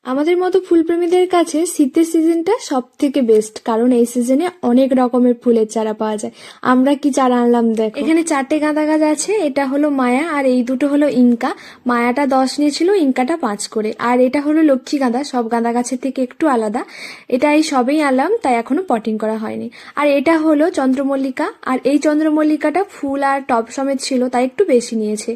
আমাদের মতো ফুলপ্রেমীদের কাছে শীতের সিজনটা সব থেকে বেস্ট, কারণ এই সিজনে অনেক রকমের ফুলের চারা পাওয়া যায়। আমরা কি চারা আনলাম দেখো, এখানে 4টে গাঁদা গাছ আছে। এটা হলো মায়া আর এই দুটো হলো ইনকা। মায়াটা 10 নিয়েছিল, ইনকাটা 5 করে। আর এটা হলো লক্ষ্মী গাঁদা, সব গাঁদা গাছের থেকে একটু আলাদা। এটা এই সবেই আনলাম, তাই এখনো পটিং করা হয়নি। আর এটা হলো চন্দ্রমল্লিকা, আর এই চন্দ্রমল্লিকাটা ফুল আর টব সমেত ছিল, তাই একটু বেশি নিয়েছে।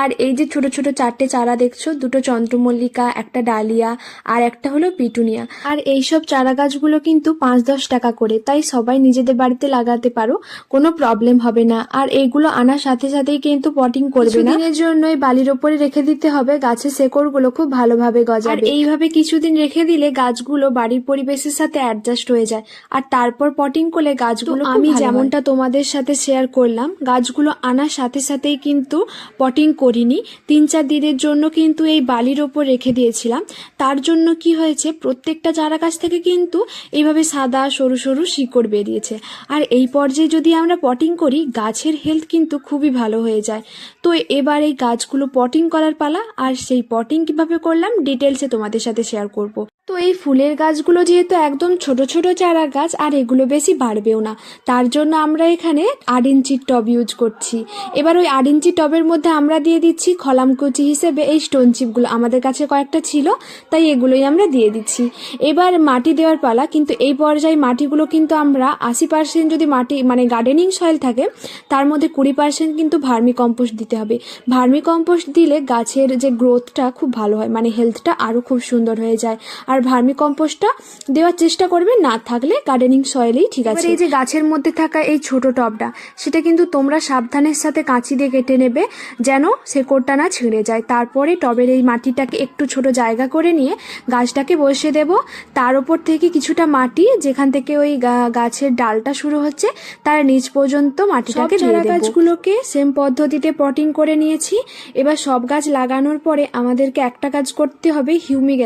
আর এই যে ছোট ছোট 4টে চারা দেখছো, দুটো চন্দ্রমল্লিকা, একটা ডালিয়া আর একটা হলো পিটুনিয়া। আর এইসব চারা গাছগুলো কিন্তু 5-10 টাকা করে, তাই সবাই নিজেদের বাড়িতে লাগাতে পারো, কোনো প্রবলেম হবে না। আর এইগুলো আনার সাথে সাথেই কিন্তু পটিং করবে না, কিছুদিনের জন্য এই বালির ওপরে রেখে দিতে হবে, গাছের শেকড়গুলো খুব ভালোভাবে গজাবে। আর এইভাবে কিছুদিন রেখে দিলে গাছগুলো বাড়ির পরিবেশের সাথে অ্যাডজাস্ট হয়ে যায়, আর তারপর পটিং করলে গাছগুলো আমি যেমনটা তোমাদের সাথে শেয়ার করলাম, গাছগুলো আনার সাথে সাথেই কিন্তু পটিং করিনি, 3-4 দিনের জন্য কিন্তু এই বালির ওপর রেখে দিয়েছিলাম। তার জন্য কি হয়েছে, প্রত্যেকটা চারা গাছ থেকে কিন্তু এইভাবে সাদা সরু সরু শিকড় বেরিয়েছে। আর এই পর্যায়ে যদি আমরা পটিং করি, গাছের হেলথ কিন্তু খুবই ভালো হয়ে যায়। তো এবার এই গাছগুলো পটিং করার পালা, আর সেই পটিং কিভাবে করলাম ডিটেলসে তোমাদের সাথে শেয়ার করব। তো এই ফুলের গাছগুলো যেহেতু একদম ছোট ছোট চারা গাছ, আর এগুলো বেশি বাড়বেও না, তার জন্য আমরা এখানে 8 ইঞ্চির টব ইউজ করছি। এবার ওই 8 ইঞ্চি টবের মধ্যে আমরা দিয়ে দিচ্ছি খলামকুচি হিসেবে এই স্টোন চিপগুলো, আমাদের কাছে কয়েকটা ছিল তাই এগুলোই আমরা দিয়ে দিচ্ছি। এবার মাটি দেওয়ার পালা, কিন্তু এই পর্যায়ে মাটিগুলো কিন্তু আমরা 80% যদি মাটি মানে গার্ডেনিং সয়েল থাকে, তার মধ্যে 20% কিন্তু ভার্মি কম্পোস্ট দিতে হবে। ভার্মি কম্পোস্ট দিলে গাছের যে গ্রোথটা খুব ভালো হয়, মানে হেলথটা আরও খুব সুন্দর হয়ে যায়। আর ভার্মি কম্পোস্টটা দেওয়ার চেষ্টা করবে, না থাকলে গার্ডেনিং সয়েলেই ঠিক আছে। এই যে গাছের মধ্যে থাকা এই ছোট টবটা, সেটা কিন্তু তোমরা সাবধানের সাথে কাঁচি দিয়ে কেটে নেবে, যেন শেকড়টা না ছিঁড়ে যায়। তারপরে টবের এই মাটিটাকে একটু ছোট জায়গা করে নিয়ে গাছটাকে বসিয়ে দেব। তার উপর থেকে কিছুটা মাটি, যেখান থেকে ওই গাছের ডালটা শুরু হচ্ছে, তার নিচ পর্যন্ত মাটিটাকে দিয়ে দেব। গাছগুলোকে সেম পদ্ধতিতে পটিং করে নিয়েছি। এবার সব গাছ লাগানোর পরে আমাদেরকে একটা কাজ করতে হবে, হিউমিক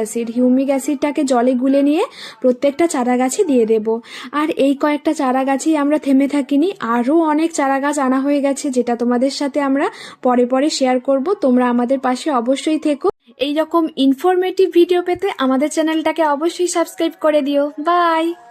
অ্যাসিডটাকে জলে গুলে নিয়ে প্রত্যেকটা চারা গাছে দিয়ে দেব। আর এই কয়েকটা চারা গাছেই আমরা থেমে থাকিনি, আরও অনেক চারা গাছ আনা হয়ে গেছে, যেটা তোমাদের সাথে আমরা পরে পরে শেয়ার করব। তোমরা আমাদের পাশে অবশ্যই থেকো। এইরকম ইনফরমেটিভ ভিডিও পেতে আমাদের চ্যানেলটাকে অবশ্যই সাবস্ক্রাইব করে দিও। বাই।